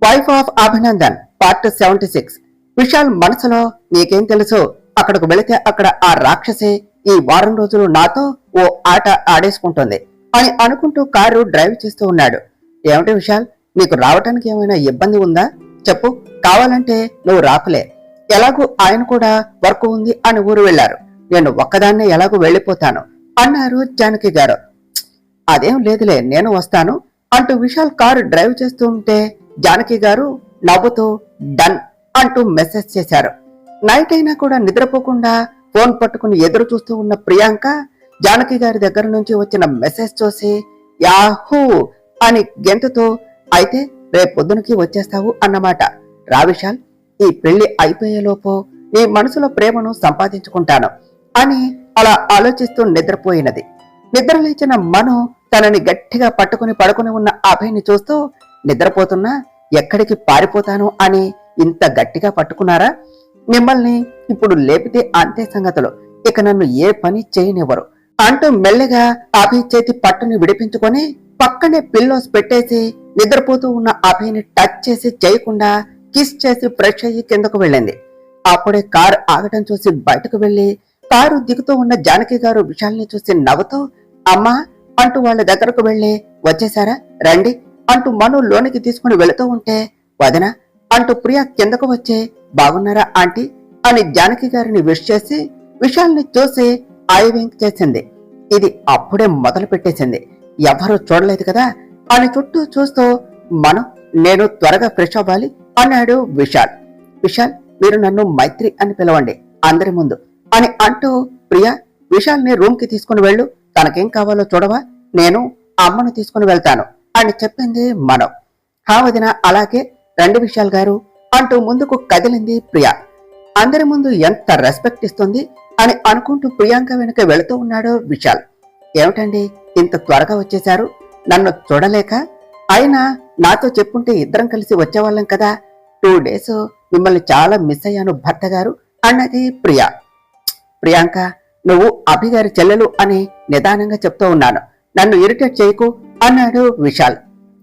Wife of Abhinandan part 76. Vishal మనసులో నీకేం తెలుసు, అక్కడకు వెళితే అక్కడ ఆ రాక్షసి ఈ వారం రోజులు నాతో ఓ ఆట ఆడేసుకుంటుంది అని అనుకుంటూ కారు డ్రైవ్ చేస్తూ ఉన్నాడు. ఏమిటి విశాల్, నీకు రావటానికి ఏమైనా ఇబ్బంది ఉందా చెప్పు, కావాలంటే నువ్వు రాకులే. ఎలాగూ ఆయన కూడా వర్క్ ఉంది అని ఊరు వెళ్లారు, నేను ఒక్కదాన్నే ఎలాగూ వెళ్లిపోతాను అన్నారు జానకి గారు. అదేం లేదులే, నేను వస్తాను అంటూ విశాల్ కారు డ్రైవ్ చేస్తూ ఉంటే జానకి గారు నవ్వుతూ డన్ అంటూ మెసేజ్ చేశారు. నైట్ అయినా కూడా నిద్రపోకుండా ఫోన్ పట్టుకుని ఎదురు చూస్తూ ఉన్న ప్రియాంక జానకి గారి దగ్గర నుంచి వచ్చిన మెసేజ్ చూసి యాహూ అని గెంతుతూ, అయితే రేపు పొద్దునకి వచ్చేస్తావు అన్నమాట. రా విశాల్, ఈ పెళ్లి అయిపోయేలోపు నీ మనసులో ప్రేమను సంపాదించుకుంటాను అని అలా ఆలోచిస్తూ నిద్రపోయినది. నిద్ర లేచిన మను తనని గట్టిగా పట్టుకుని పడుకుని ఉన్న అభయ్ని చూస్తూ, నిద్రపోతున్నా ఎక్కడికి పారిపోతాను అని ఇంత గట్టిగా పట్టుకున్నారా? మిమ్మల్ని ఇప్పుడు లేపితే అంతే సంగతులు, ఇక నన్ను ఏ పని చేయనివ్వరు అంటూ మెల్లగా అభయ్ చేతి పట్టుని విడిపించుకొని పక్కనే పిల్లోస్ పెట్టేసి నిద్రపోతూ ఉన్న అభయ్ని టచ్ చేసి చేయకుండా కిస్ చేసి ఫ్రెష్ అయ్యి కిందకు వెళ్ళింది. అప్పుడే కారు ఆగటం చూసి బయటకు వెళ్లి కారు దిగుతూ ఉన్న జానకి గారు విశాల్ని చూసి నవ్వుతూ, అమ్మా అంటూ వాళ్ళ దగ్గరకు వెళ్లి, వచ్చేసారా రండి అంటూ మను లోనికి తీసుకుని వెళుతూ ఉంటే, వదన అంటూ ప్రియా కిందకు వచ్చి, బాగున్నారా ఆంటీ అని జానకి గారిని విష్ చేసి విశాల్ని చూసి ఐ వింక్ చేసింది. ఇది అప్పుడే మొదలు పెట్టేసింది, ఎవరూ చూడలేదు కదా అని చుట్టూ చూస్తూ, మను నేను త్వరగా ఫ్రెష్ అవ్వాలి అన్నాడు విశాల్. విశాల్, మీరు నన్ను మైత్రి అని పిలవండి అందరి ముందు అని అంటూ, ప్రియా విశాల్ ని రూమ్ కి తీసుకుని వెళ్ళు, తనకేం కావాలో చూడవా, నేను అమ్మను తీసుకుని వెళ్తాను అని చెప్పింది మనం. హా వదిన, అలాగే రండి విశాల్ గారు అంటూ ముందుకు కదిలింది ప్రియా. అందరి ముందు ఎంత రెస్పెక్ట్ ఇస్తుంది అని అనుకుంటూ ప్రియాంక వెనుక వెళుతూ ఉన్నాడు విశాల్. ఏమిటండి ఇంత త్వరగా వచ్చేశారు, నన్ను చూడలేక? అయినా నాతో చెప్పుంటే ఇద్దరం కలిసి వచ్చేవాళ్ళం కదా, 2 days మిమ్మల్ని చాలా మిస్ అయ్యాను భర్త గారు అన్నది ప్రియా. ప్రియాంక, నువ్వు అభిగారి చెల్లెలు అని నిదానంగా చెప్తూ ఉన్నాను, నన్ను ఇరిటేట్ చేయకు అన్నాడు విశాల్.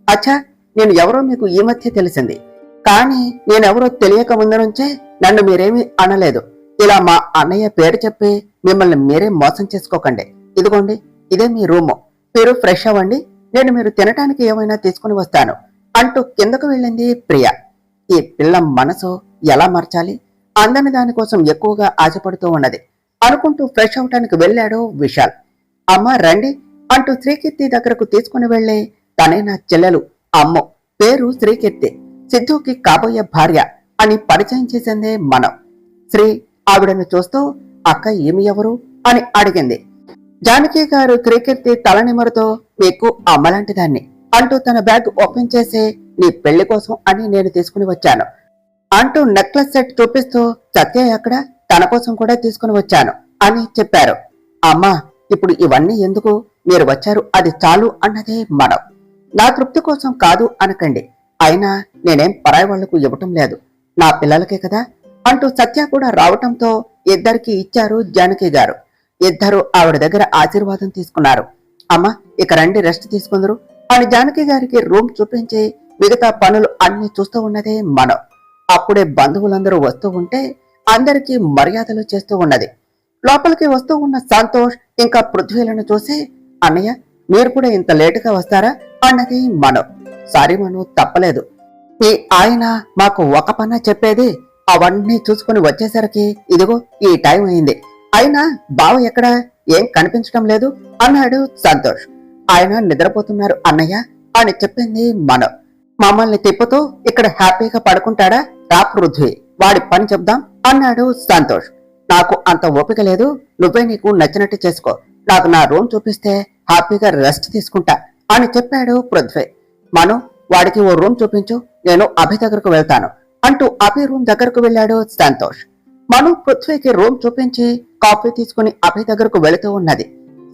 అచ్చా, నేను ఎవరో మీకు ఈ మధ్య తెలిసింది, కానీ నేనెవరో తెలియక ముందు నుంచే నన్ను మీరేమీ అనలేదు. ఇలా మా అన్నయ్య పేరు చెప్పి మిమ్మల్ని మీరే మోసం చేసుకోకండి. ఇదిగోండి, ఇదే మీ రూము, మీరు ఫ్రెష్ అవ్వండి, నేను మీరు తినటానికి ఏమైనా తీసుకుని వస్తాను అంటూ కిందకు వెళ్ళింది ప్రియా. ఈ పిల్ల మనసు ఎలా మార్చాలి, అందని దానికోసం ఎక్కువగా ఆశపడుతూ ఉన్నది అనుకుంటూ ఫ్రెష్ అవటానికి వెళ్ళాడు విశాల్. అమ్మ రండి అంటూ శ్రీకీర్తి దగ్గరకు తీసుకుని వెళ్లి, తనే నా చెల్లెలు అమ్మో, పేరు శ్రీకీర్తి, సిద్ధుకి కాబోయే భార్య అని పరిచయం చేసిందే మనం. శ్రీ ఆవిడను చూస్తూ, అక్క ఏమి ఎవరు అని అడిగింది. జానకి గారు శ్రీకీర్తి తలనిమరుతో, మీకు అమ్మలాంటి దాన్ని అంటూ తన బ్యాగ్ ఓపెన్ చేసి, నీ పెళ్లి కోసం అని నేను తీసుకుని వచ్చాను అంటూ నెక్లెస్ సెట్ చూపిస్తూ, సత్య అక్కడ తన కోసం కూడా తీసుకుని వచ్చాను అని చెప్పారు. అమ్మా, ఇప్పుడు ఇవన్నీ ఎందుకు, మీరు వచ్చారు అది చాలు అన్నదే మనం. నా తృప్తి కోసం కాదు అనకండి, అయినా నేనేం పరాయి వాళ్లకు ఇవ్వటం లేదు, నా పిల్లలకే కదా అంటూ సత్య కూడా రావటంతో ఇద్దరికి ఇచ్చారు జానకి గారు. ఇద్దరు ఆవిడ దగ్గర ఆశీర్వాదం తీసుకున్నారు. అమ్మ ఇక రండి, రెస్ట్ తీసుకుందరు అని జానకి గారికి రూమ్ చూపించి మిగతా పనులు అన్ని చూస్తూ ఉన్నదే మనం. అప్పుడే బంధువులందరూ వస్తూ ఉంటే అందరికీ మర్యాదలు చేస్తూ ఉన్నది. లోపలికి వస్తూ ఉన్న సంతోష్ ఇంకా పృథ్వీలను చూసి, అన్నయ్య మీరు కూడా ఇంత లేటుగా వస్తారా అన్నది మనం. సారీ మను, తప్పలేదు, ఈ ఆయన మాకు ఒక పన్న చెప్పేది, అవన్నీ చూసుకుని వచ్చేసరికి ఇదిగో ఈ టైం అయింది, అయినా బావ ఎక్కడా ఏం కనిపించడం లేదు అన్నాడు సంతోష్. ఆయన నిద్రపోతున్నారు అన్నయ్య అని చెప్పింది మనం. మమ్మల్ని తిప్పుతూ ఇక్కడ హ్యాపీగా పడుకుంటాడా, రా పృథ్వీ వాడి పని చెప్దాం అన్నాడు సంతోష్. నాకు అంత ఓపిక లేదు, నువ్వే నీకు నచ్చినట్టు చేసుకో, నాకు నా రూమ్ చూపిస్తే హ్యాపీగా రెస్ట్ తీసుకుంటా అని చెప్పాడు పృథ్వీ. మను వాడికి ఓ రూమ్ చూపించు, నేను అభి దగ్గరకు వెళ్తాను అంటూ అభి రూమ్ దగ్గరకు వెళ్ళాడు సంతోష్. మను పృథ్వీకి రూమ్ చూపించి కాఫీ తీసుకుని అభి దగ్గరకు వెళుతూ ఉన్నది.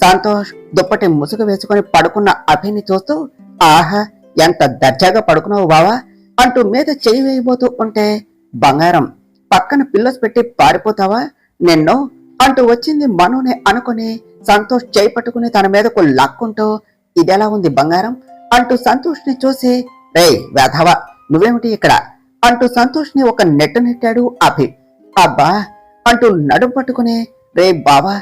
సంతోష్ దుప్పటి ముసుగు వేసుకుని పడుకున్న అభిని చూస్తూ, ఆహా ఎంత దర్జాగా పడుకున్నావు బావా అంటూ మీద చెయ్యి వేయబోతూ ఉంటే, బంగారం పక్కన పిల్లోస్ పెట్టి పారిపోతావా నిన్ను అంటూ వచ్చింది మనునే అనుకుని సంతోష్ చేయి పట్టుకుని తన మీదకు లాక్కుంటూ, ఇదెలా ఉంది బంగారం అంటూ సంతోష్ ని చూసి, రేయ్ వెధవా నువ్వేమిటి ఇక్కడ అంటూ సంతోష్ ని ఒక నెట్టాడు అభి. అబ్బా అంటూ నడుం పట్టుకుని, రే బావా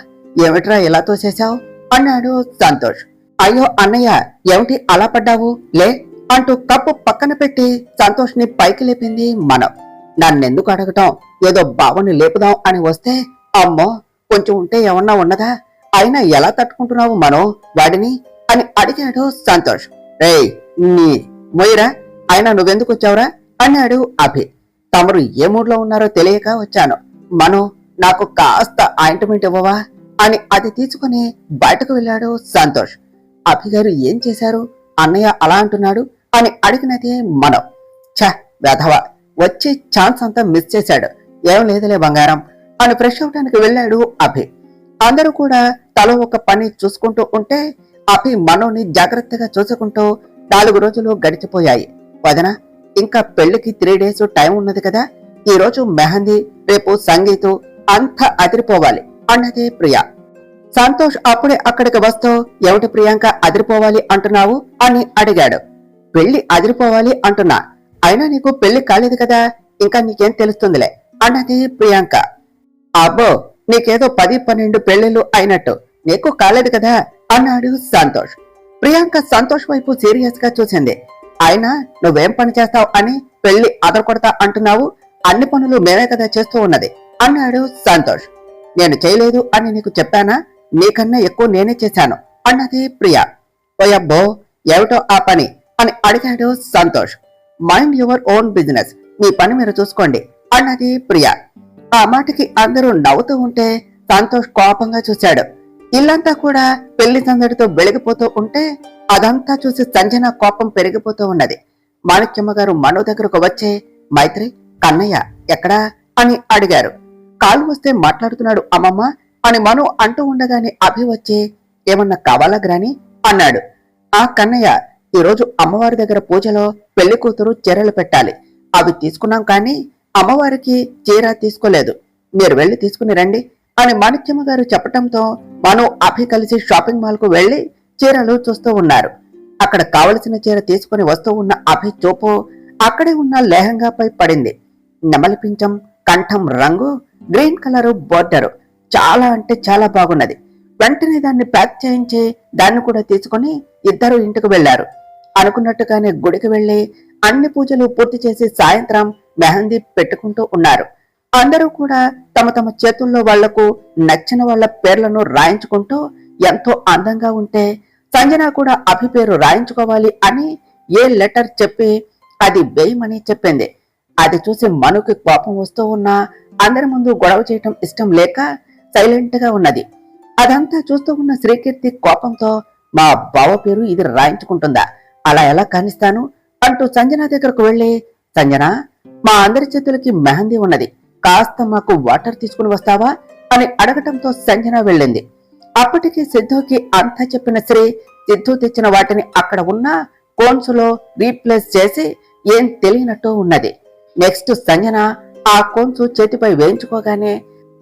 ఏమిట్రా ఇలా తోసేశావు అన్నాడు సంతోష్. అయ్యో అన్నయ్య ఏమిటి అలా పడ్డావు, లే అంటూ కప్పు పక్కన పెట్టి సంతోష్ ని పైకి లేపింది మనం. నన్నెందుకు అడగటం, ఏదో బావని లేపుదాం అని వస్తే అమ్మో కొంచెం ఉంటే ఏమన్నా ఉన్నదా, అయినా ఎలా తట్టుకుంటున్నావు మనం వాడిని అని అడిగాడు సంతోష్. రేయ్ నీ మొయ్యరా, అయినా నువ్వెందుకు వచ్చావురా అన్నాడు అభి. తమరు ఏ మూడ్లో ఉన్నారో తెలియక వచ్చాను, మనో నాకు కాస్త ఆయింట్మెంట్ ఇవ్వవా అని అది తీసుకుని బయటకు వెళ్ళాడు సంతోష్. అభిగారు ఏం చేశారు, అన్నయ్య అలా అంటున్నాడు అని అడిగినది మనం. ఛ వెధవ, వచ్చే ఛాన్స్ అంతా మిస్ చేశాడు, ఏం లేదులే బంగారం అని ఫ్రెష్ అవడానికి వెళ్ళాడు అభి. అందరూ కూడా తల ఒక పని చూసుకుంటూ ఉంటే అభి మనోని జాగ్రత్తగా చూసుకుంటూ 4 రోజులు గడిచిపోయాయి. వదన ఇంకా పెళ్లికి 3 days టైం ఉన్నది కదా, ఈ రోజు మెహందీ, రేపు సంగీతు, అంతా అదిరిపోవాలి అన్నది ప్రియా. సంతోష్ అప్పుడే అక్కడికి వస్తూ ఏమిటి ప్రియాంక అదిరిపోవాలి అంటున్నావు అని అడిగాడు. పెళ్లి అదిరిపోవాలి అంటున్నా, అయినా నీకు పెళ్లి కాలేదు కదా, ఇంకా నీకేం తెలుస్తుందిలే అన్నది ప్రియాంక. అబ్బో నీకేదో 10-12 పెళ్లిళ్ళు అయినట్టు, నీకు కాలేదు కదా అన్నాడు సంతోష్. ప్రియాంక సంతోష్ వైపు సీరియస్ గా చూసింది. అయినా నువ్వేం పని చేస్తావు అని పెళ్లి అదరకొడతా అంటున్నావు, అన్ని పనులు మేమే కదా చేస్తూ ఉన్నది అన్నాడు సంతోష్. నేను చేయలేదు అని నీకు చెప్పానా, నీకన్నా ఎక్కువ నేనే చేశాను అన్నది ప్రియా. ఓయబ్బో ఏమిటో ఆ పని అని అడిగాడు Santosh. Mind your own business, మీ పని మీరు చూసుకోండి అన్నది ప్రియా. ఆ మాటకి అందరూ నవ్వుతూ ఉంటే సంతోష్ కోపంగా చూశాడు. ఇల్లంతా కూడా పెళ్లి సందడితో వెలిగిపోతూ ఉంటే అదంతా చూసి సంజన కోపం పెరిగిపోతూ ఉన్నది. మాణిక్యమ్మ గారు మనో దగ్గరకు వచ్చే, మైత్రి కన్నయ్య ఎక్కడా అని అడిగారు. కాలు వస్తే మాట్లాడుతున్నాడు అమ్మమ్మ అని మనో అంటూ ఉండగానే అభి వచ్చి, ఏమన్నా కావాలా గ్రాని అన్నాడు. ఆ కన్నయ్య, ఈరోజు అమ్మవారి దగ్గర పూజలో పెళ్లి కూతురు చీరలు పెట్టాలి, అవి తీసుకున్నాం కానీ అమ్మవారికి చీర తీసుకోలేదు, మీరు వెళ్లి తీసుకుని రండి అని మాణిక్యమ్మ గారు చెప్పటంతో మనో అభి కలిసి షాపింగ్ మాల్ కు వెళ్లి చీరలు చూస్తూ ఉన్నారు. అక్కడ కావలసిన చీర తీసుకుని వస్తూ ఉన్న అభి చూపు అక్కడే ఉన్న లెహంగాపై పడింది. నెమలి పించం, కంఠం రంగు, గ్రీన్ కలరు బోర్డరు, చాలా అంటే చాలా బాగున్నది. వెంటనే దాన్ని ప్యాక్ చేయించి దాన్ని కూడా తీసుకుని ఇద్దరు ఇంటికి వెళ్లారు. అనుకున్నట్టుగానే గుడికి వెళ్లి అన్ని పూజలు పూర్తి చేసి సాయంత్రం మెహందీ పెట్టుకుంటూ ఉన్నారు. అందరూ కూడా తమ తమ చేతుల్లో వాళ్లకు నచ్చిన వాళ్ల పేర్లను రాయించుకుంటూ ఎంతో అందంగా ఉంటే సంజన కూడా అభి పేరు రాయించుకోవాలి అని ఏ లెటర్ చెప్పి అది వేయమని చెప్పింది. అది చూసి మనుకి కోపం వస్తూ ఉన్నా అందరి ముందు గొడవ చేయటం ఇష్టం లేక సైలెంట్ గా ఉన్నది. అదంతా చూస్తూ ఉన్న శ్రీకీర్తి కోపంతో, మా బావ పేరు ఇది రాయించుకుంటుందా, అలా ఎలా కానిస్తాను అంటూ సంజన దగ్గరకు వెళ్లి, సంజన మా అందరి చేతులకి మెహందీ ఉన్నది, కాస్త మాకు వాటర్ తీసుకుని వస్తావా అని అడగటంతో సంజన వెళ్ళింది. అప్పటికి సిద్ధుకి అంతా చెప్పిన శ్రీ సిద్ధు తెచ్చిన వాటిని అక్కడ ఉన్న కోన్స్ లో రీప్లేస్ చేసి ఏం తెలియనట్టు ఉన్నది. నెక్స్ట్ సంజన ఆ కోన్స్ చేతిపై వేయించుకోగానే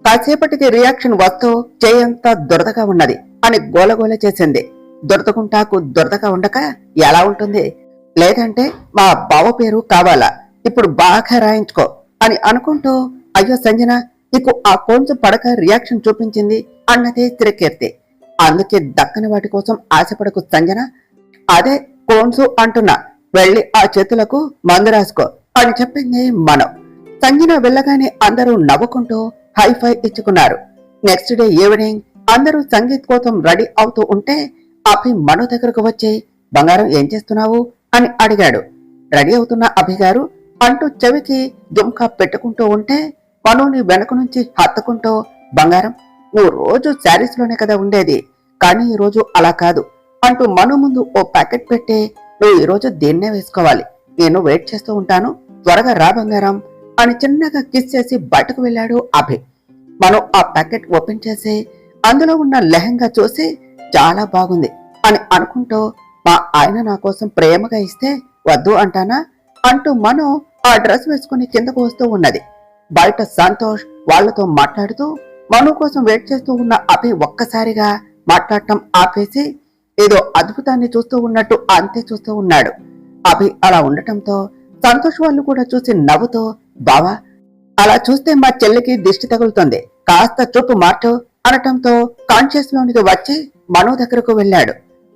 కాసేపటికి రియాక్షన్ వస్తూ చేయంతా దురదగా ఉన్నది అని గోలగోల చేసింది. దురదకుంటాకు దురదగా ఉండక ఎలా ఉంటుంది, లేదంటే మా బావ పేరు కావాలా, ఇప్పుడు బాగా రాయించుకో అని అనుకుంటూ, అయ్యో సంజన నీకు ఆ కోన్స్ పడక రియాక్షన్ చూపించింది అన్నదే శ్రీకీర్తి. అందుకే దక్కని వాటి కోసం ఆశపడకు సంజన, అదే కోన్స్ అంటున్నా, వెళ్లి ఆ చేతులకు మందు రాసుకో అని చెప్పింది మనం. సంజన వెళ్ళగానే అందరూ నవ్వుకుంటూ హైఫై ఇచ్చుకున్నారు. నెక్స్ట్ డే ఈవినింగ్ అందరూ సంగీత్ కోసం రెడీ అవుతూ ఉంటే అభి మనో దగ్గరకు వచ్చి, బంగారం ఏం చేస్తున్నావు అని అడిగాడు. రెడీ అవుతున్న అభి గారు అంటూ చెవికి జుంకా పెట్టుకుంటూ ఉంటే మనోని వెనక నుంచి హత్తుకుంటూ, బంగారం నువ్వు రోజు శారీస్ లోనే కదా ఉండేది, కానీ ఈ రోజు అలా కాదు అంటూ మనో ముందు ఓ ప్యాకెట్ పెట్టి, నువ్వు ఈ రోజు దీన్నే వేసుకోవాలి, నేను వెయిట్ చేస్తూ ఉంటాను, త్వరగా రా బంగారం అని చిన్నగా కిస్ చేసి బయటకు వెళ్ళాడు అభి. మనం ఆ ప్యాకెట్ ఓపెన్ చేసి అందులో ఉన్న లెహంగా చూసి చాలా బాగుంది అని అనుకుంటూ, మా ఆయన నా కోసం ప్రేమగా ఇస్తే వద్దు అంటానా అంటూ మనం ఆ డ్రెస్ వేసుకుని కిందకు వస్తూ ఉన్నది. బయట సంతోష్ వాళ్లతో మాట్లాడుతూ మను కోసం వెయిట్ చేస్తూ ఉన్న అభి ఒక్కసారిగా మాట్లాడటం ఆపేసి ఏదో అద్భుతాన్ని చూస్తూ ఉన్నట్టు అంతే చూస్తూ ఉన్నాడు. అభి అలా ఉండటంతో సంతోష్ వాళ్ళు కూడా చూసి నవ్వుతూ, బావా అలా చూస్తే మా చెల్లికి దిష్టి తగులుతుంది, కాస్త చూపు మార్చు అనటంతో కాన్షియస్ లోనికి వచ్చి మను దగ్గరకు వెళ్ళాడు.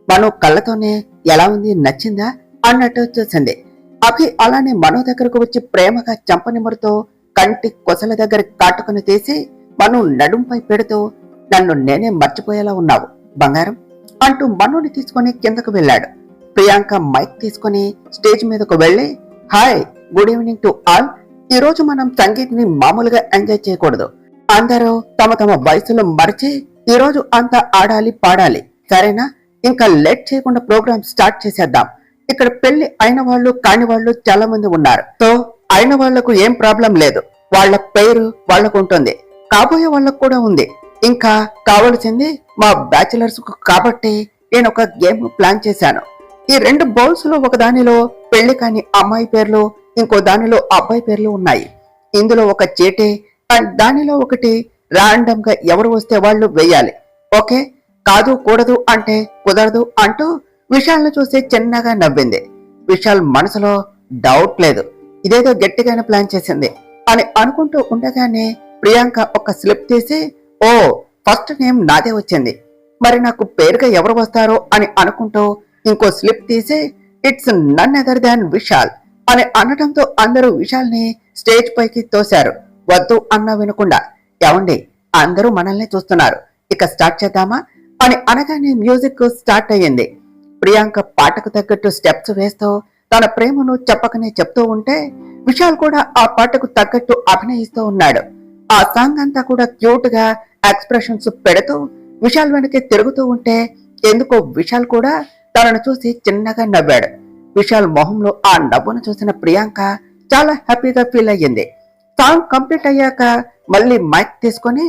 మను కళ్ళతోనే ఎలా ఉంది, నచ్చిందా అన్నట్టు చూసింది. అభి అలానే మను దగ్గరకు వచ్చి ప్రేమగా చంపనిమురుతో కంటి కొసల దగ్గర కాటుకుని తీసి మను నడుంపై పెడుతూ, నన్ను నేనే మర్చిపోయేలా ఉన్నావు బంగారం అంటూ మనుని తీసుకుని కిందకు వెళ్ళాడు. ప్రియాంక మైక్ తీసుకుని స్టేజ్ మీదకు వెళ్లి, hi, good evening to all. ఈ రోజు మనం సంగీత్ ని మామూలుగా ఎంజాయ్ చేయకూడదు. అందరూ తమ తమ వయసులో మరిచి ఈ రోజు అంతా ఆడాలి, పాడాలి, సరేనా? ఇంకా లేట్ చేయకుండా ప్రోగ్రామ్ స్టార్ట్ చేసేద్దాం. ఇక్కడ పెళ్లి అయిన వాళ్ళు కాని వాళ్ళు చాలా మంది ఉన్నారు. సో అయిన వాళ్లకు ఏం ప్రాబ్లం లేదు, వాళ్ల పేరు వాళ్లకు ఉంటుంది, కాబోయే వాళ్లకు కూడా ఉంది. ఇంకా కావలసింది మా బ్యాచిలర్స్ కు. కాబట్టి నేను ఒక గేమ్ ప్లాన్ చేశాను. ఈ 2 బౌల్స్ లో ఒక దానిలో పెళ్లి కాని అమ్మాయి పేర్లు, ఇంకో దానిలో అబ్బాయి పేర్లు ఉన్నాయి. ఇందులో ఒక చీటీ అండ్ దానిలో ఒకటి రాండమ్ గా ఎవరు వస్తే వాళ్ళు వెయ్యాలి. ఓకే? కాదు కూడదు అంటే కుదరదు అంటూ విశాల్ని చూసి చిన్నగా నవ్వింది. విశాల్ మనసులో డౌట్ లేదు, ఇదేదో గట్టిగానే ప్లాన్ చేసింది అని అనుకుంటూ ఉండగానే ప్రియాంక ఒక స్లిప్ తీసి, ఓ ఫస్ట్ నేమ్ నాదే వచ్చింది, మరి నాకు పేరుగా ఎవరు వస్తారో అని అనుకుంటూ ఇంకో స్లిప్ తీసి, it's none other than Vishal అని అనడంతో అందరూ విశాల్ ని స్టేజ్ పైకి తోశారు. వద్దు అన్నా వినకుండా, ఏమండి అందరూ మనల్ని చూస్తున్నారు, ఇక స్టార్ట్ చేద్దామా అని అనగానే మ్యూజిక్ స్టార్ట్ అయ్యింది. ప్రియాంక పాటకు తగ్గట్టు స్టెప్స్ వేస్తూ తన ప్రేమను చెప్పకనే చెప్తూ ఉంటే విశాల్ కూడా ఆ పాటకు తగ్గట్టు అభినయిస్తూ ఉన్నాడు. ఆ సాంగ్ అంతా కూడా క్యూట్ గా ఎక్స్ప్రెషన్స్ పెడుతూ విశాల్ వెనక్కి తిరుగుతూ ఉంటే ఎందుకో విశాల్ కూడా తనను చూసి చిన్నగా నవ్వాడు. విశాల్ మొహంలో ఆ నవ్వును చూసిన ప్రియాంక చాలా హ్యాపీగా ఫీల్ అయ్యింది. సాంగ్ కంప్లీట్ అయ్యాక మళ్ళీ మైక్ తీసుకొని,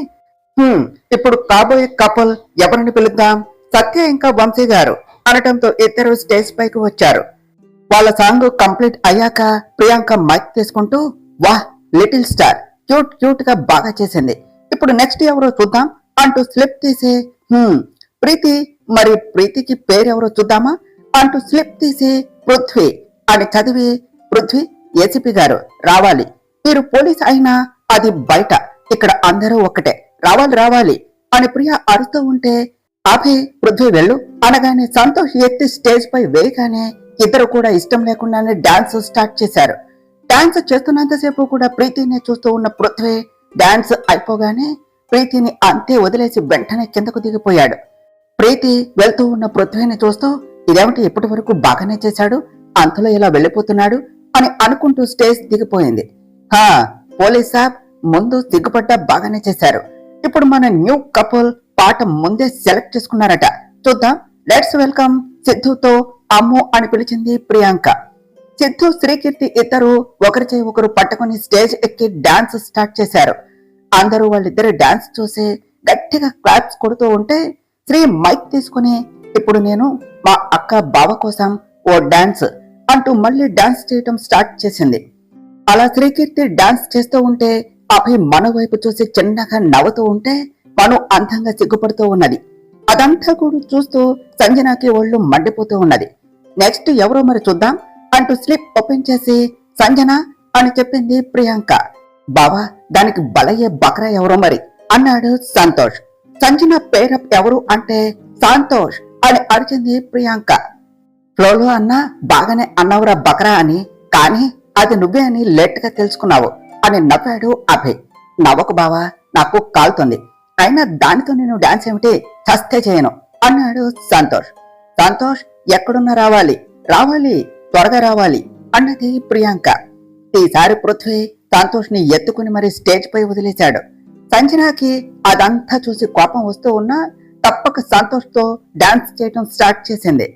ఇప్పుడు కాబోయే కపుల్ ఎవరిని పిలుద్దాం, సత్య ఇంకా వంశీ గారు అనటంతో ఇద్దరు స్టేజ్ పైకి వచ్చారు. వాళ్ళ సాంగ్ కంప్లీట్ అయ్యాక ప్రియాంక మైక్ తీసుకుంటూ, వాహ్ లిటిల్ స్టార్, క్యూట్ క్యూట్ గా బాగా చేసింది, ఇప్పుడు నెక్స్ట్ ఎవరో చూద్దాం అంటూ స్లిప్ తీసి, ప్రీతి, మరి ప్రీతికి పేరెవరో చూద్దామా అంటూ స్లిప్ తీసి పృథ్వీ అని చదివి, పృథ్వీ ఏసీపీ గారు రావాలి, మీరు పోలీస్ అయినా అది బయట, ఇక్కడ అందరూ ఒక్కటే, రావాలి రావాలి అని ప్రియా అరుస్తూ ఉంటే అభి పృథ్వీ వెళ్ళు అనగానే సంతోష్ ఎత్తి స్టేజ్ పై వేయగానే ఇద్దరు కూడా ఇష్టం లేకుండానే డాన్స్ స్టార్ట్ చేశారు. డాన్స్ చేస్తున్నంతసేపు కూడా ప్రీతిని చూస్తూ ఉన్న పృథ్వీ డాన్స్ అయిపోగానే ప్రీతిని అంతే వదిలేసి వెంటనే కిందకు దిగిపోయాడు. ప్రీతి వెళ్తూ ఉన్న పృథ్వీని చూస్తూ, ఇదేమిటి ఇప్పటి వరకు బాగానే చేశాడు, అంతలో ఇలా వెళ్ళిపోతున్నాడు అని అనుకుంటూ స్టేజ్ దిగిపోయింది. హా పోలీస్ సాబ్, ముందు సిగ్గుపడ్డా బాగానే చేశారు, ఇప్పుడు మన న్యూ కపుల్ పాట ముందే సెలెక్ట్ చేసుకున్నారట, చూద్దాం, లెట్స్ వెల్కమ్ సిద్ధుతో అమ్ము అని పిలిచింది ప్రియాంక. సిద్ధు శ్రీకీర్తి ఇద్దరు ఒకరి చేయి ఒకరు పట్టుకుని స్టేజ్ ఎక్కి డాన్స్ స్టార్ట్ చేశారు. అందరూ వాళ్ళిద్దరు డాన్స్ చూసి గట్టిగా క్లాప్స్ కొడుతూ ఉంటే శ్రీ మైక్ తీసుకుని, ఇప్పుడు నేను మా అక్క బావ కోసం ఓ డాన్స్ అంటూ మళ్ళీ డాన్స్ చేయటం స్టార్ట్ చేసింది. అలా శ్రీకీర్తి డాన్స్ చేస్తూ ఉంటే అభి మను వైపు చూసి చిన్నగా నవ్వుతూ ఉంటే మను అందంగా సిగ్గుపడుతూ ఉన్నది. అదంతా కూడా చూస్తూ సంజనాకి ఒళ్ళు మండిపోతూ ఉన్నది. నెక్స్ట్ ఎవరో మరి చూద్దాం అంటూ స్లిప్ ఓపెన్ చేసి సంజన అని చెప్పింది ప్రియాంక. బావా దానికి బలయ్యే బకరా ఎవరో మరి అన్నాడు సంతోష్. సంజన పేరప్ ఎవరు అంటే సంతోష్ అని అరిచింది ప్రియాంక. ఫ్లోలో అన్నా బాగానే అన్నవరా బకరా అని, కానీ అది నువ్వే అని లేట్ గా తెలుసుకున్నావు అని నవ్వాడు అభయ్. నవ్వకు బావా, నాకు కాలుతుంది, అయినా దానితో నేను డాన్స్ ఏమిటి, చస్తే చేయను అన్నాడు సంతోష్. సంతోష్ ఎక్కడున్నా రావాలి, రావాలి, త్వరగా రావాలి అన్నది ప్రియాంక. ఈసారి పృథ్వీ సంతోష్ ని ఎత్తుకుని మరి స్టేజ్ పై వదిలేశాడు. సంజనాకి అదంతా చూసి కోపం వస్తూ ఉన్నా తప్పక సంతోష్ తో డాన్స్ చేయడం స్టార్ట్ చేసింది.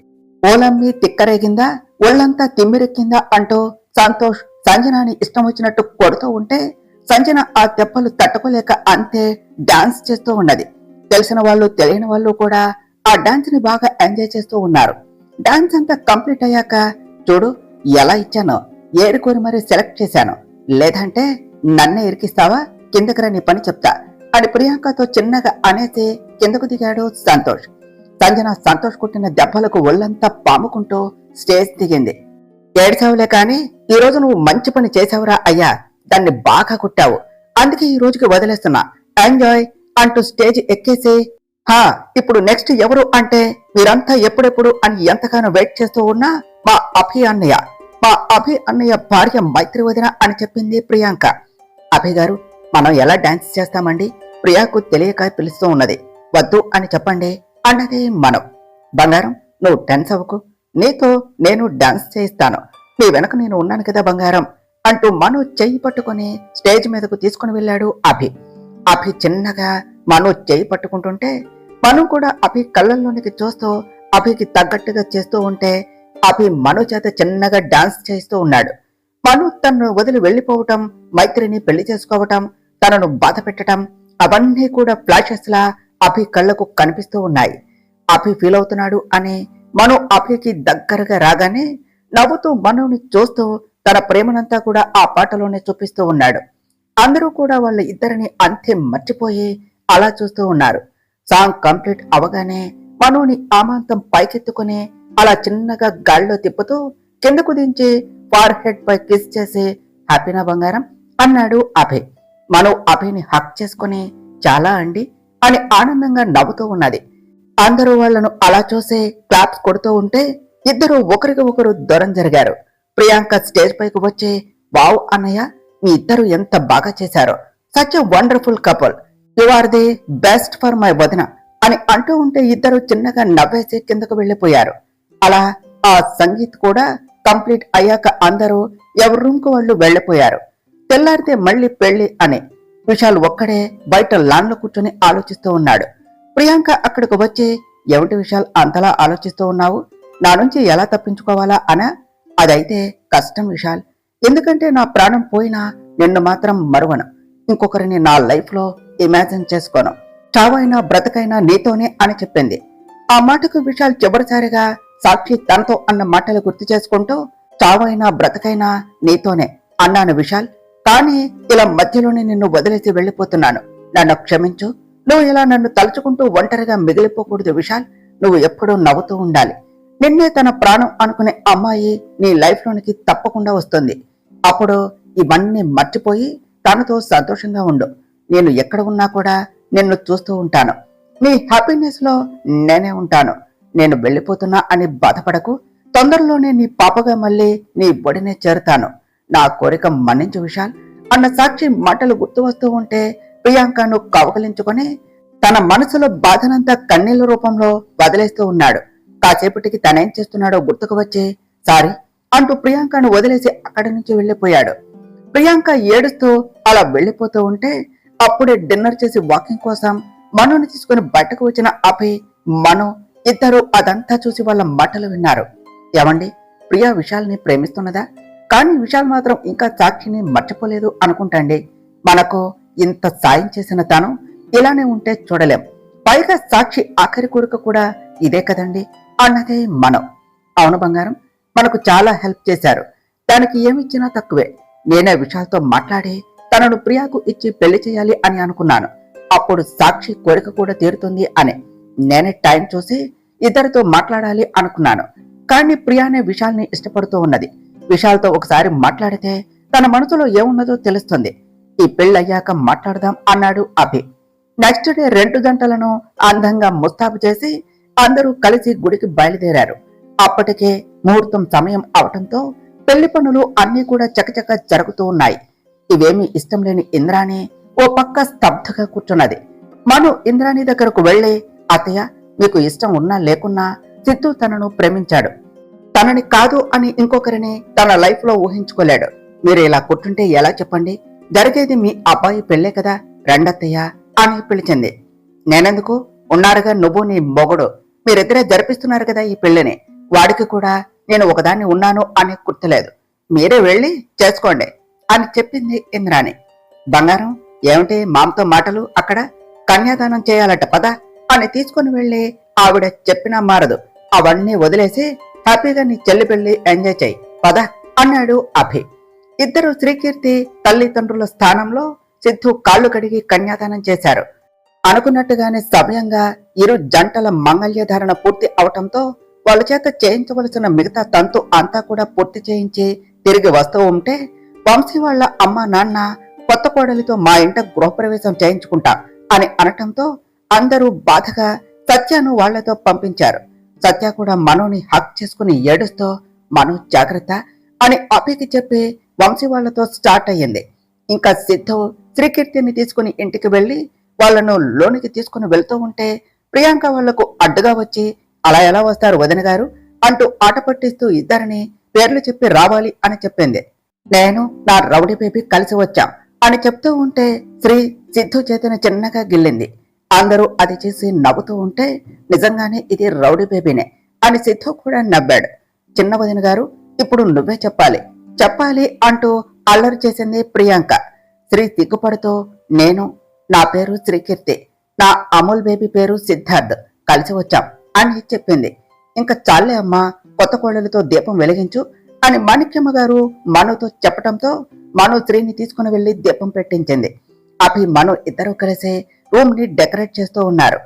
ఓలమ్మి తిక్కరేగిందా, ఒళ్ళంతా తిమ్మిరెక్కిందా అంటూ సంతోష్ సంజనాని ఇష్టం వచ్చినట్టు కొడుతూ ఉంటే సంజన ఆ దెబ్బలు తట్టుకోలేక అంతే డాన్స్ చేస్తూ ఉన్నది. తెలిసిన వాళ్ళు తెలియని వాళ్ళు కూడా ఆ డాన్స్ ని బాగా ఎంజాయ్ చేస్తూ ఉన్నారు. డాన్స్ అంతా కంప్లీట్ అయ్యాక, చూడు ఎలా ఇచ్చానో, ఏరుకొని మరి సెలెక్ట్ చేశాను, లేదంటే నన్నే ఇరికిస్తావా, కిందకి రా నీ పని చెప్తా అని ప్రియాంకతో చిన్నగా అనేసి కిందకు దిగాడు సంతోష్. సంజన సంతోష్ కొట్టిన దెబ్బలకు ఒళ్ళంతా పాముకుంటూ స్టేజ్ దిగింది. ఏడ్చావులే కాని ఈ రోజు నువ్వు మంచి పని చేసావురా అయ్యా, దాన్ని బాగా కుట్టావు, అందుకే ఈ రోజుకి వదిలేస్తున్నా, ఎంజాయ్ అంటూ స్టేజ్ ఎక్కేసి, హా ఇప్పుడు నెక్స్ట్ ఎవరు అంటే మీరంతా ఎప్పుడెప్పుడు అని ఎంతగానో వెయిట్ చేస్తూ ఉన్నా మా అభి అన్నయ్య, మా అభి అన్నయ్య భార్య మైత్రి వదిన అని చెప్పింది ప్రియాంక. అభి గారు, మనం ఎలా డాన్స్ చేస్తామండి, ప్రియాకు తెలియక పిలుస్తూ ఉన్నది, వద్దు అని చెప్పండి అన్నది మనం. బంగారం, నువ్వు టెన్స్ అవ్వకు, నీతో నేను డాన్స్ చేయిస్తాను, నీ వెనక నేను ఉన్నాను కదా బంగారం అంటూ మను చెయ్యి పట్టుకుని స్టేజ్ మీదకు తీసుకుని వెళ్ళాడు అభి. అభి చిన్నగా మను చెయ్యి పట్టుకుంటుంటే మను కూడా అభి కళ్ళల్లోనికి చూస్తూ అభికి తగ్గట్టుగా చేస్తూ ఉంటే అభి మను చేత చిన్నగా డాన్స్ చేస్తూ ఉన్నాడు. మను తనను వదిలి వెళ్లిపోవటం, మైత్రిని పెళ్లి చేసుకోవటం, తనను బాధ పెట్టడం అవన్నీ కూడా ఫ్లాషెస్ లా అభి కళ్ళకు కనిపిస్తూ ఉన్నాయి. అభి ఫీల్ అవుతున్నాడు అని మను అభికి దగ్గరగా రాగానే నవ్వుతూ మనుని చూస్తూ తన ప్రేమనంతా కూడా ఆ పాటలోనే చూపిస్తూ ఉన్నాడు. అందరూ కూడా వాళ్ళ ఇద్దరిని అంతే మర్చిపోయి అలా చూస్తూ ఉన్నారు. సాంగ్ కంప్లీట్ అవగానే మనుని ఆమాంతం పైకెత్తుకుని అలా చిన్నగా గాల్లో తిప్పుతూ కిందకు దించి ఫార్ హెడ్ పై కిస్ చేసి హ్యాపీనా బంగారం అన్నాడు అభి. మను అభిని హక్ చేసుకుని చాలా అండి అని ఆనందంగా నవ్వుతూ ఉన్నది. అందరూ వాళ్లను అలా చూసి క్లాప్స్ కొడుతూ ఉంటే ఇద్దరు ఒకరికి ఒకరు దూరం జరిగారు. ప్రియాంక స్టేజ్ పైకి వచ్చి, వావ్ అన్నయ్య, మీ ఇద్దరు ఎంత బాగా చేశారో, such a wonderful couple, you are the best for my వదిన అని అంటూ ఉంటే ఇద్దరు చిన్నగా నవ్వేసి కిందకు వెళ్లిపోయారు. అలా ఆ సంగీత్ కూడా కంప్లీట్ అయ్యాక అందరూ ఎవరి రూమ్ కు వాళ్ళు వెళ్లిపోయారు. తెల్లారితే మళ్లీ పెళ్లి అని విశాల్ ఒక్కడే బయట లాన్ లో కూర్చొని ఆలోచిస్తూ ఉన్నాడు. ప్రియాంక అక్కడికి వచ్చి, ఏమిటి విశాల్ అంతలా ఆలోచిస్తూ ఉన్నావు, నా నుంచి ఎలా తప్పించుకోవాలా అనా? అదైతే కష్టం విశాల్, ఎందుకంటే నా ప్రాణం పోయినా నిన్ను మాత్రం మరువను, ఇంకొకరిని నా లైఫ్ లో ఇమాజిన్ చేసుకోను, చావైనా బ్రతకైనా నీతోనే అని చెప్పింది. ఆ మాటకు విశాల్ చివరిసారిగా సాక్షి తనతో అన్న మాటలు గుర్తు చేసుకుంటూ, చావైనా బ్రతకైనా నీతోనే అన్నాను విశాల్, కానీ ఇలా మధ్యలోనే నిన్ను వదిలేసి వెళ్లిపోతున్నాను, నన్ను క్షమించు, నువ్వు ఇలా నన్ను తలుచుకుంటూ ఒంటరిగా మిగిలిపోకూడదు విశాల్, నువ్వు ఎప్పుడూ నవ్వుతూ ఉండాలి, నిన్నే తన ప్రాణం అనుకునే అమ్మాయి నీ లైఫ్ లోనికి తప్పకుండా వస్తుంది, అప్పుడు ఇవన్నీ మర్చిపోయి తనతో సంతోషంగా ఉండు, నేను ఎక్కడ ఉన్నా కూడా నిన్ను చూస్తూ ఉంటాను, నీ హ్యాపీనెస్ లో నేనే ఉంటాను, నేను వెళ్ళిపోతున్నా అని బాధపడకు, తొందరలోనే నీ పాపగా మళ్ళీ నీ ఒడినే చేరుతాను, నా కోరిక మన్నించు విశాల్ అన్న సాక్షి మాటలు గుర్తు వస్తూ ఉంటే ప్రియాంకను కవగలించుకొని తన మనసులో బాధనంతా కన్నీళ్ల రూపంలో వదిలేస్తూ ఉన్నాడు. కాసేపటికి తనేం చేస్తున్నాడో గుర్తుకు వచ్చి సారీ అంటూ ప్రియాంకను వదిలేసి అక్కడి నుంచి వెళ్లిపోయాడు. ప్రియాంక ఏడుస్తూ అలా వెళ్లిపోతూ ఉంటే అప్పుడే డిన్నర్ చేసి వాకింగ్ కోసం మనుని తీసుకుని బయటకు వచ్చిన అభి, మను ఇద్దరు అదంతా చూసి వాళ్ళ మాటలు విన్నారు. ఏమండి, ప్రియా విశాల్ని ప్రేమిస్తున్నదా? కానీ విశాల్ మాత్రం ఇంకా సాక్షిని మర్చిపోలేదు అనుకుంటాండి. మనకు ఇంత సాయం చేసిన తాను ఇలానే ఉంటే చూడలేం, పైగా సాక్షి ఆఖరి కోరిక కూడా ఇదే కదండి అన్నదే మనం. అవును బంగారం, మనకు చాలా హెల్ప్ చేశారు, దానికి ఏమిచ్చినా తక్కువే, నేనే విశాల్తో మాట్లాడి తనను ప్రియాకు ఇచ్చి పెళ్లి చేయాలి అని అనుకున్నాను, అప్పుడు సాక్షి కోరిక కూడా తీరుతుంది అని నేనే టైం చూసి ఇద్దరితో మాట్లాడాలి అనుకున్నాను, కానీ ప్రియానే విశాల్ని ఇష్టపడుతూ ఉన్నది, విశాల్తో ఒకసారి మాట్లాడితే తన మనసులో ఏమున్నదో తెలుస్తుంది, ఈ పెళ్ళయ్యాక మాట్లాడదాం అన్నాడు అభి. నెక్స్ట్ డే 2 గంటలను అందంగా ముస్తాబు చేసి అందరూ కలిసి గుడికి బయలుదేరారు. అప్పటికే ముహూర్తం సమయం అవటంతో పెళ్లి పనులు అన్ని కూడా చకచక జరుగుతూ ఉన్నాయి. ఇవేమీ ఇష్టం లేని ఇంద్రాణి ఓ పక్క స్తబ్దుగా కూర్చున్నది. మను ఇంద్రాణి దగ్గరకు వెళ్లి, అత్తయ్య, మీకు ఇష్టం ఉన్నా లేకున్నా సిద్ధు తనను ప్రేమించాడు, తనని కాదు అని ఇంకొకరిని తన లైఫ్ లో ఊహించుకోలేడు, మీరు ఇలా కూర్చుంటే ఎలా చెప్పండి, జరిగేది మీ అబ్బాయి పెళ్లే కదా, రండత్తయ్య అని పిలిచింది. నేనెందుకు, ఉన్నారుగా నువ్వు నీ మొగుడు, మీరిద్దరే జరిపిస్తున్నారు కదా ఈ పెళ్లిని, వాడికి కూడా నేను ఒకదాన్ని ఉన్నాను అని గుర్తులేదు, మీరే వెళ్ళి చేసుకోండి అని చెప్పింది ఇంద్రాణి. బంగారం, ఏమిటి మామతో మాటలు, అక్కడ కన్యాదానం చేయాలట పద అని తీసుకుని వెళ్లి ఆవిడ చెప్పినా మారదు, అవన్నీ వదిలేసి హ్యాపీగా నీ చెల్లి పెళ్లి ఎంజాయ్ చేయి పద అన్నాడు అభి. ఇద్దరు శ్రీకీర్తి తల్లిదండ్రుల స్థానంలో సిద్ధు కాళ్లు కడిగి కన్యాదానం చేశారు. అనుకున్నట్టుగానే సమయంగా ఇరు జంటల మంగళ్యధారణ పూర్తి అవటంతో వాళ్ళ చేత చేయించవలసిన మిగతా తంతు అంతా కూడా పూర్తి చేయించి తిరిగి వస్తూ ఉంటే వంశీ వాళ్ళ అమ్మ నాన్న కొత్త కోడలితో మా ఇంట గృహప్రవేశం చేయించుకుంటా అని అనటంతో అందరూ బాధగా సత్యను వాళ్లతో పంపించారు. సత్య కూడా మనోని హక్ చేసుకుని ఏడుస్తూ మనో జాగ్రత్త అని అభికి చెప్పి వంశీ వాళ్లతో స్టార్ట్ అయ్యింది. ఇంకా సిద్ధు శ్రీకీర్తిని తీసుకుని ఇంటికి వెళ్లి వాళ్లను లోనికి తీసుకుని వెళ్తూ ఉంటే ప్రియాంక వాళ్లకు అడ్డుగా వచ్చి అలా ఎలా వస్తారు వదిన గారు అంటూ ఆట పట్టిస్తూ ఇద్దరిని పేర్లు చెప్పి రావాలి అని చెప్పింది. నేను నా రౌడీ బేబీ కలిసి వచ్చాం అని చెప్తూ ఉంటే శ్రీ సిద్ధు చేతిని చిన్నగా గిల్లింది. అందరూ అది చేసి నవ్వుతూ ఉంటే నిజంగానే ఇది రౌడీ బేబీనే అని సిద్ధు కూడా నవ్వాడు. చిన్న వదిన గారు ఇప్పుడు నువ్వే చెప్పాలి చెప్పాలి అంటూ అల్లరి చేసింది ప్రియాంక. శ్రీ సిగ్గుపడుతూ నా పేరు శ్రీకీర్తి, నా అమూల్ బేబీ పేరు సిద్ధార్థ్, కలిసి వచ్చాం అని చెప్పింది. ఇంకా చాలే అమ్మా, కొత్త కోడలతో దీపం వెలిగించు అని మాణిక్యమ్మ గారు మనుతో చెప్పటంతో మను శ్రీని తీసుకుని వెళ్లి దీపం పెట్టించింది. అభి మను ఇద్దరు కలిసి రూమ్ ని డెకరేట్ చేస్తూ ఉన్నారు.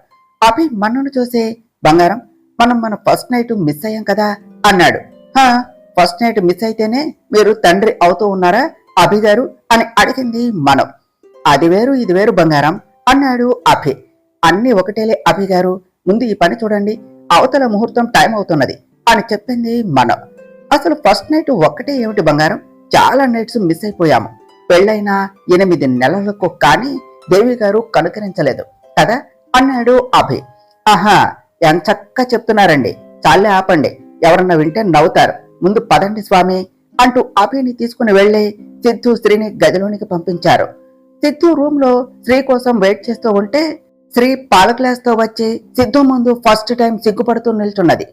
అభి మన్నును చూసి బంగారం మన ఫస్ట్ నైట్ మిస్ అయ్యాం కదా అన్నాడు. ఫస్ట్ నైట్ మిస్ అయితేనే మీరు తండ్రి అవుతూ ఉన్నారా అభి గారు అని అడిగింది మను. అది వేరు ఇది వేరు బంగారం అన్నాడు అభి. అన్ని ఒకటేలే అభి గారు, ముందు ఈ పని చూడండి, అవతల ముహూర్తం టైం అవుతున్నది అని చెప్పింది మను. అసలు ఫస్ట్ నైట్ ఒక్కటే ఏమిటి బంగారం, చాలా నైట్స్ మిస్ అయిపోయాము. పెళ్ళైన 8 నెలలకు కానీ దేవి గారు కనుకరించలేదు కదా అన్నాడు అభి. ఆహా, ఎంత చక్కగా చెప్తున్నారండి, చాలే ఆపండి, ఎవరన్నా వింటే నవ్వుతారు, ముందు పదండి స్వామి అంటూ అభిని తీసుకుని వెళ్లి సిద్ధు శ్రీని గదిలోనికి పంపించారు. సిద్ధు రూమ్ లో శ్రీ కోసం వెయిట్ చేస్తూ ఉంటే శ్రీ పాల గ్లాస్ తో వచ్చి సిద్ధు ముందు ఫస్ట్ టైం సిగ్గుపడుతూ నిల్చున్నది.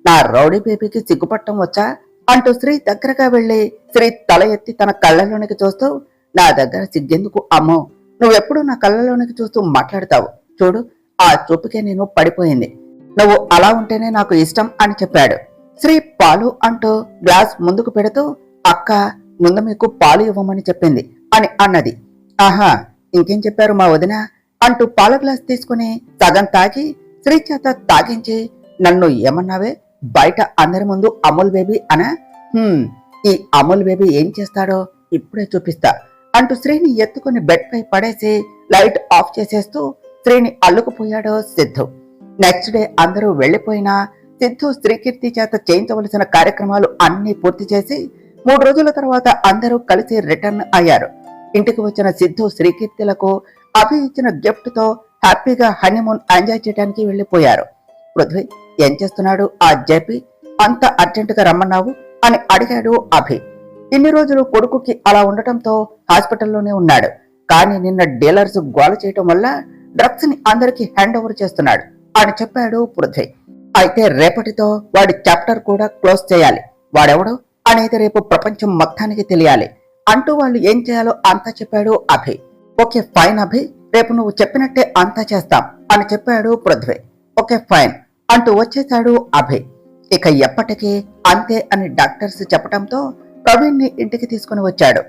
నా రౌడీ బేబీకి సిగ్గుపట్టం వచ్చా అంటూ శ్రీ దగ్గరగా వెళ్లి శ్రీ తల ఎత్తి తన కళ్ళలోనికి చూస్తూ, నా దగ్గర సిగ్గెందుకు అమ్మో, నువ్వెప్పుడు నా కళ్ళలోనికి చూస్తూ మాట్లాడతావు చూడు, ఆ చూపుకే నేను పడిపోయింది, నువ్వు అలా ఉంటేనే నాకు ఇష్టం అని చెప్పాడు. శ్రీ పాలు అంటూ గ్లాస్ ముందుకు పెడుతూ, అక్క ముందు మీకు పాలు ఇవ్వమని చెప్పింది అని అన్నది. ఆహా, ఇంకేం చెప్పారు మా వదిన అంటూ పాల గ్లాస్ తీసుకుని సగం తాగి శ్రీ చేత తాగించి, నన్ను ఏమన్నావే, బయట అందరి ముందు అమూల్ బేబీ అనా? ఈ అమూల్ బేబీ ఏం చేస్తాడో ఇప్పుడే చూపిస్తా అంటూ శ్రీని ఎత్తుకుని బెడ్ పై పడేసి లైట్ ఆఫ్ చేసేస్తూ శ్రీని అల్లుకుపోయాడు సిద్ధు. నెక్స్ట్ డే అందరూ వెళ్లిపోయినా సిద్ధు శ్రీకీర్తి చేత చేయించవలసిన కార్యక్రమాలు అన్ని పూర్తి చేసి 3 రోజుల తర్వాత అందరూ కలిసి రిటర్న్ అయ్యారు. ఇంటికి వచ్చిన సిద్ధు శ్రీకీర్తిలకు అభి ఇచ్చిన గిఫ్ట్ తో హ్యాపీగా హనీమూన్ ఎంజాయ్ చేయడానికి వెళ్లిపోయారు. పృథ్వీ ఏం చేస్తున్నాడు ఆ జేపీ, అంత అర్జెంటుగా రమ్మన్నావు అని అడిగాడు అభి. ఇన్ని రోజులు కొడుకుకి అలా ఉండటంతో హాస్పిటల్లోనే ఉన్నాడు, కానీ నిన్న డీలర్స్ గోల చేయటం వల్ల డ్రగ్స్ ని అందరికి హ్యాండ్ ఓవర్ చేస్తున్నాడు అని చెప్పాడు పృథ్వీ. అయితే రేపటితో వాడి చాప్టర్ కూడా క్లోజ్ చేయాలి, వాడెవడు అనేది రేపు ప్రపంచం మొత్తానికి తెలియాలి అంటూ వాళ్ళు ఏం చేయాలో అంతా చెప్పాడు అభి. ఓకే ఫైన్ అభి, రేపు నువ్వు చెప్పినట్టే అంతా చేస్తాం అని చెప్పాడు పృథ్వీ. ఓకే ఫైన్ అంటూ వచ్చేశాడు అభి. ఇక ఎప్పటికీ అంతే అని డాక్టర్స్ చెప్పడంతో ప్రవీణ్ ని ఇంటికి తీసుకుని వచ్చాడు.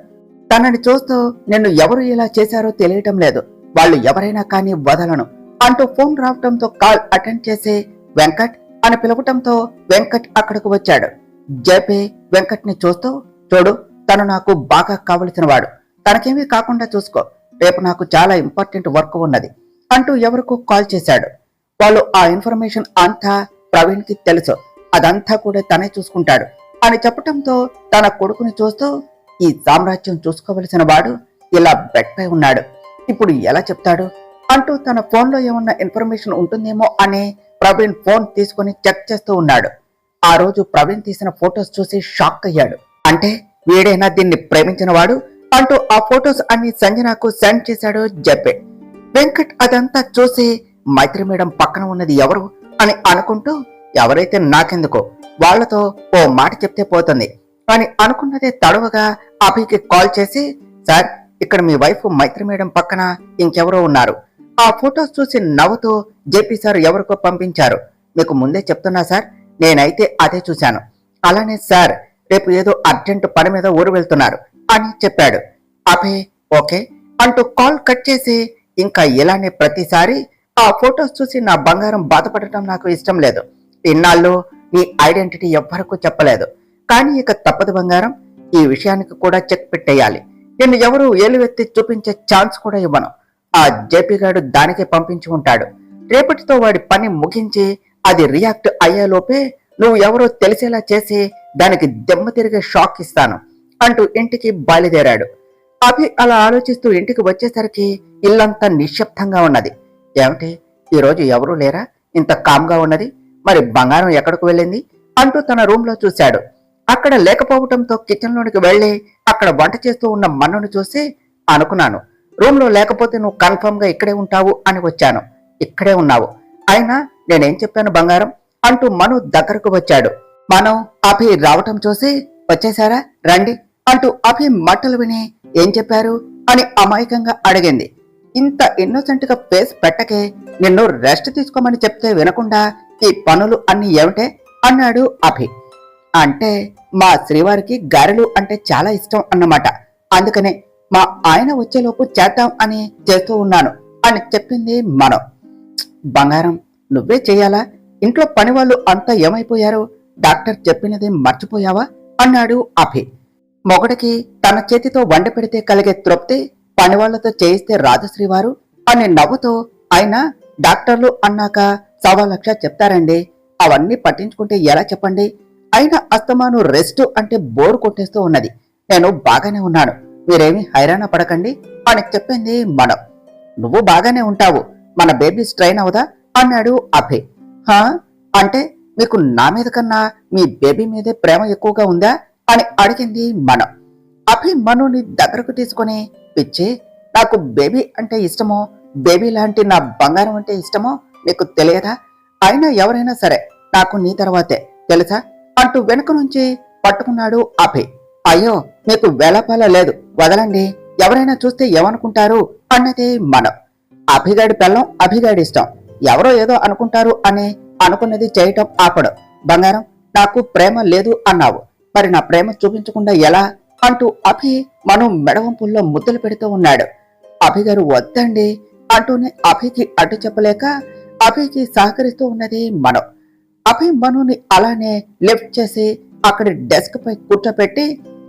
తనని చూస్తూ, నిన్ను ఎవరు ఇలా చేశారో తెలియటం లేదు, వాళ్ళు ఎవరైనా కానీ వదలను అంటూ ఫోన్ రావటంతో కాల్ అటెండ్ చేసి వెంకట్ అని పిలవటంతో వెంకట్ అక్కడికి వచ్చాడు. జేపీ వెంకట్ ని చూస్తూ, చూడు తను నాకు బాగా కావలసిన వాడు, తనకేమీ కాకుండా చూసుకో, రేపు నాకు చాలా ఇంపార్టెంట్ వర్క్ ఉన్నది అంటూ ఎవరికో కాల్ చేశాడు. వాళ్ళు ఆ ఇన్ఫర్మేషన్ అంతా ప్రవీణ్ కి తెలుసు, అదంతా కూడా తనే చూసుకుంటాడు అని చెప్పటంతో తన కొడుకుని చూస్తూ, ఈ సామ్రాజ్యం చూసుకోవలసిన వాడు ఇలా బెడ్ పై ఉన్నాడు, ఇప్పుడు ఎలా చెప్తాడు అంటూ తన ఫోన్ లో ఏమన్నా ఇన్ఫర్మేషన్ ఉంటుందేమో అని ప్రవీణ్ ఫోన్ తీసుకుని చెక్ చేస్తూ ఉన్నాడు. ఆ రోజు ప్రవీణ్ తీసిన ఫొటోస్ చూసి షాక్ అయ్యాడు. అంటే వీడైనా దీన్ని ప్రేమించిన వాడు అంటూ ఆ ఫొటోస్ అన్ని సంజనకు సెండ్ చేశాడు జెప్పే. వెంకట్ అదంతా చూసి మైత్రి మేడం పక్కన ఉన్నది ఎవరు అని అనుకుంటూ, ఎవరైతే నాకెందుకో, వాళ్లతో ఓ మాట చెప్తే పోతుంది అని అనుకున్నదే తడవగా అభికి కాల్ చేసి, సార్ ఇక్కడ మీ వైఫ్ మైత్రి మేడం పక్కన ఇంకెవరో ఉన్నారు, ఆ ఫొటోస్ చూసి నవ్వుతూ జేపీ సార్ ఎవరికో పంపించారు, మీకు ముందే చెప్తున్నా సార్, నేనైతే అదే చూశాను, అలానే సార్ రేపు ఏదో అర్జెంట్ పని మీద ఊరు వెళ్తున్నారు అని చెప్పాడు. అభి ఓకే అంటూ కాల్ కట్ చేసి, ఇంకా ఇలానే ప్రతిసారి ఆ ఫొటోస్ చూసి నా బంగారం బాధపడటం నాకు ఇష్టం లేదు, ఇన్నాళ్ళు నీ ఐడెంటిటీ ఎవ్వరకు చెప్పలేదు. కానీ ఇక తప్పదు బంగారం. ఈ విషయానికి కూడా చెక్ పెట్టేయాలి. నిన్ను ఎవరు ఏలువెత్తి చూపించే ఛాన్స్ కూడా ఇవ్వను. ఆ జేపీ గాడు దానికే పంపించి ఉంటాడు. రేపటితో వాడి పని ముగించి అది రియాక్ట్ అయ్యేలోపే నువ్వు ఎవరో తెలిసేలా చేసి దానికి దెమ్మ తిరిగే షాక్ ఇస్తాను అంటూ ఇంటికి బయలుదేరాడు. అభి అలా ఆలోచిస్తూ ఇంటికి వచ్చేసరికి ఇల్లంతా నిశ్శబ్దంగా ఉన్నది. ఏమిటి, ఈరోజు ఎవరూ లేరా? ఇంత కామ్గా ఉన్నది. మరి బంగారం ఎక్కడికి వెళ్ళింది అంటూ తన రూమ్ లో చూశాడు. అక్కడ లేకపోవటంతో కిచెన్ లోనికి వెళ్లి అక్కడ వంట చేస్తూ ఉన్న మన్నును చూసి అనుకున్నాను, రూమ్ లో లేకపోతే నువ్వు కన్ఫర్మ్ గా ఇక్కడే ఉంటావు అని వచ్చాను. ఇక్కడే ఉన్నావు. అయినా నేనేం చెప్పాను బంగారం అంటూ మను దగ్గరకు వచ్చాడు. మనం అభి రావటం చూసి వచ్చేశారా, రండి అంటూ అభి మాటలు విని ఏం చెప్పారు అని అమాయకంగా అడిగింది. ఇంత ఇన్నోసెంట్ గా ఫేస్ పెట్టకే నిన్ను రెస్ట్ తీసుకోమని చెప్తే వినకుండా ఈ పనులు అన్ని ఏమిటే అన్నాడు అభి. అంటే మా శ్రీవారికి గారెలు అంటే చాలా ఇష్టం అన్నమాట. అందుకనే మా ఆయన వచ్చేలోపు చేద్దాం అని చేస్తూ ఉన్నాను అని చెప్పింది మనం. బంగారం, నువ్వే చెయ్యాలా? ఇంట్లో పని వాళ్ళు అంతా ఏమైపోయారు? డాక్టర్ చెప్పినది మర్చిపోయావా అన్నాడు అభి. మొగడికి తన చేతితో వంట పెడితే కలిగే తృప్తి పనివాళ్లతో చేయిస్తే రాదు శ్రీవారు అని నవ్వుతూ, అయినా డాక్టర్లు అన్నాక 1,00,000 చెప్తారండి. అవన్నీ పట్టించుకుంటే ఎలా చెప్పండి? అయినా అస్తమాను రెస్ట్ అంటే బోరు కొట్టేస్తూ ఉన్నది. నేను బాగానే ఉన్నాను, మీరేమి హైరాణ పడకండి అని చెప్పింది మనం. నువ్వు బాగానే ఉంటావు, మన బేబీ స్ట్రెయిన్ అవుదా అన్నాడు అభి. హా, అంటే మీకు నా మీద కన్నా మీ బేబీ మీదే ప్రేమ ఎక్కువగా ఉందా అని అడిగింది మనం. అభి మనుని దగ్గరకు తీసుకుని, పిచ్చి, నాకు బేబీ అంటే ఇష్టమో, బేబీ లాంటి నా బంగారం అంటే ఇష్టమో నీకు తెలియదా? అయినా ఎవరైనా సరే నాకు నీ తర్వాతే తెలుసా అంటూ వెనుక నుంచి పట్టుకున్నాడు అభి. అయ్యో, మీకు వేళపాల లేదు, వదలండి, ఎవరైనా చూస్తే ఏమనుకుంటారు అన్నది మనం. అభిగాడి పెళ్ళం అభిగాడి ఇష్టం, ఎవరో ఏదో అనుకుంటారు అని అనుకున్నది చేయటం ఆపడు. బంగారం, నాకు ప్రేమ లేదు అన్నావు, మరి నా ప్రేమ చూపించకుండా ఎలా అంటూ అభి మనం మెడవంపుల్లో ముద్దలు పెడుతూ ఉన్నాడు. అభిగారు వద్దండి అంటూనే అభికి అడ్డు చెప్పలేక అభికి సహకరిస్తూ ఉన్నది మనం. అభి మనుని అలానే లిఫ్ట్ చేసి అక్కడి డెస్క్ పై కూర్చోపెట్టి,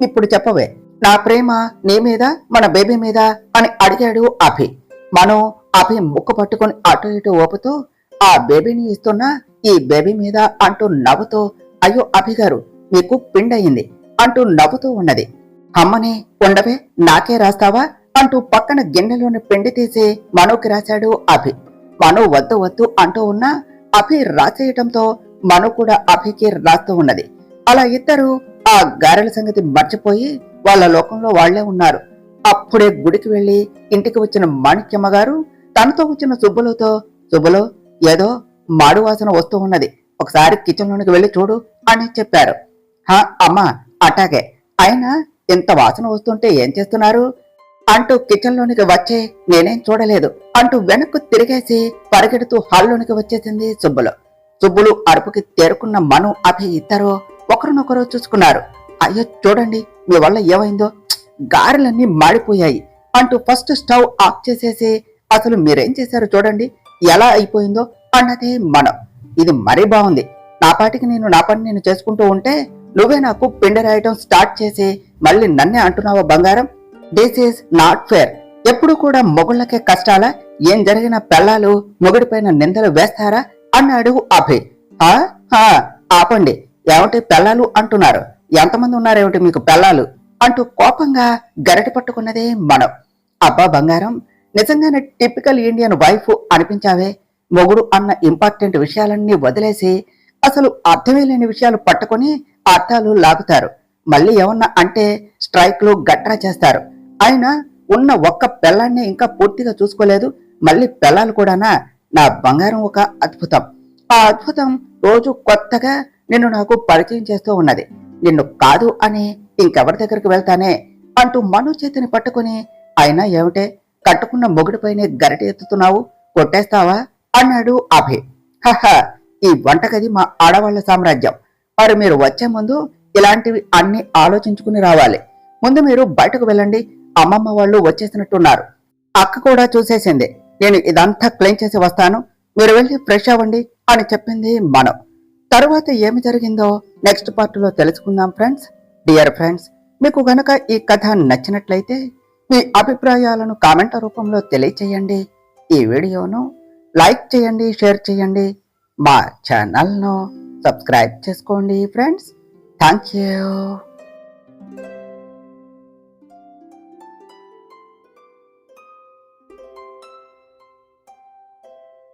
ఇప్పుడు చెప్పవే, నా ప్రేమ నీ మీద మన బేబీ మీద అని అడిగాడు అభి. మనం అభి ముక్కు పట్టుకుని అటు ఇటు ఊపుతూ, ఆ బేబీని ఇస్తున్నా ఈ బేబీ మీద అంటూ నవ్వుతూ, అయ్యో అభిగారు, మీకు పిండయింది అంటూ నవ్వుతూ ఉన్నది. అమ్మని, ఉండవే, నాకే రాస్తావా అంటూ పక్కన గిన్నెలోని పిండి తీసి మనోకి రాశాడు అభి. మను వద్దు వద్దు అంటూ ఉన్నా అభి రాసేయటంతో మను కూడా అభికి రాస్తూ ఉన్నది. అలా ఇద్దరు ఆ గారెల సంగతి మర్చిపోయి వాళ్ళ లోకంలో వాళ్లే ఉన్నారు. అప్పుడే గుడికి వెళ్లి ఇంటికి వచ్చిన మాణిక్యమ్మ గారు తనతో వచ్చిన సుబ్బులతో, సుబ్బులు, ఏదో మాడు వాసన వస్తూ ఉన్నది, ఒకసారి కిచెన్ లోనికి వెళ్లి చూడు అని చెప్పారు. హా అమ్మా, అటాగే. అయినా ఇంత వాసన వస్తుంటే ఏం చేస్తున్నారు అంటూ కిచెన్ లోనికి వచ్చే నేనేం చూడలేదు అంటూ వెనక్కు తిరిగేసి పరిగెడుతూ హాల్లోనికి వచ్చేసింది సుబ్బులు. సుబ్బులు అరుపుకి తేరుకున్న మను అభి ఇద్దరు ఒకరినొకరు చూసుకున్నారు. అయ్యో చూడండి, మీ వల్ల ఏమైందో, గారెలన్నీ మాడిపోయాయి అంటూ ఫస్ట్ స్టవ్ ఆఫ్ చేసేసి, అసలు మీరేం చేశారు చూడండి ఎలా అయిపోయిందో అన్నది మనం. ఇది మరీ బాగుంది, నా పాటికి నేను నా పని నేను చేసుకుంటూ ఉంటే నువ్వే నాకు పిండి రాయటం స్టార్ట్ చేసి మళ్ళీ నన్నే అంటున్నావా బంగారం? This is not fair. ఎప్పుడు కూడా మొగుళ్ళకే కష్టాలా? ఏం జరిగిన పెళ్ళాలు మొగుడిపైన నిందలు వేస్తారా అన్నాడు అభి. ఆపండి, ఏమిటి పెళ్ళాలు అంటున్నారు? ఎంతమంది ఉన్నారేమిటి మీకు పెళ్ళాలు అంటూ కోపంగా గరిటె పట్టుకున్నదే మనం. అబ్బా బంగారం, నిజంగానే టిపికల్ ఇండియన్ వైఫ్ అనిపించావే. మొగుడు అన్న ఇంపార్టెంట్ విషయాలన్నీ వదిలేసి అసలు అర్థమే లేని విషయాలు పట్టుకుని అర్థాలు లాగుతారు. మళ్ళీ ఏమన్నా అంటే స్ట్రైక్లు గట్రా చేస్తారు. అయినా ఉన్న ఒక్క పెళ్ళాన్ని ఇంకా పూర్తిగా చూసుకోలేదు, మళ్ళీ పెళ్ళాలు కూడానా? నా బంగారం ఒక అద్భుతం. ఆ అద్భుతం రోజు కొత్తగా నిన్ను నాకు పరిచయం చేస్తూ ఉన్నది. నిన్ను కాదు అని ఇంకెవరి దగ్గరికి వెళ్తానే అంటూ మను చేతిని పట్టుకుని, అయినా ఏమిటే, కట్టుకున్న మొగుడిపైనే గరిటె ఎత్తుతున్నావు, కొట్టేస్తావా అన్నాడు అభి. హహ, ఈ వంటగది మా ఆడవాళ్ల సామ్రాజ్యం. మరి మీరు వచ్చే ముందు ఇలాంటివి అన్ని ఆలోచించుకుని రావాలి. ముందు మీరు బయటకు వెళ్ళండి, అమ్మమ్మ వాళ్ళు వచ్చేసినట్టున్నారు, అక్క కూడా చూసేసింది. నేను ఇదంతా క్లీన్ చేసి వస్తాను, మీరు వెళ్ళి ఫ్రెష్ అవ్వండి అని చెప్పింది మనం. తర్వాత ఏమి జరిగిందో నెక్స్ట్ పార్ట్లో తెలుసుకుందాం ఫ్రెండ్స్. డియర్ ఫ్రెండ్స్, మీకు గనక ఈ కథ నచ్చినట్లయితే మీ అభిప్రాయాలను కామెంట్ రూపంలో తెలియచేయండి. ఈ వీడియోను లైక్ చేయండి, షేర్ చేయండి, మా ఛానల్ను సబ్స్క్రైబ్ చేసుకోండి ఫ్రెండ్స్. Thank you.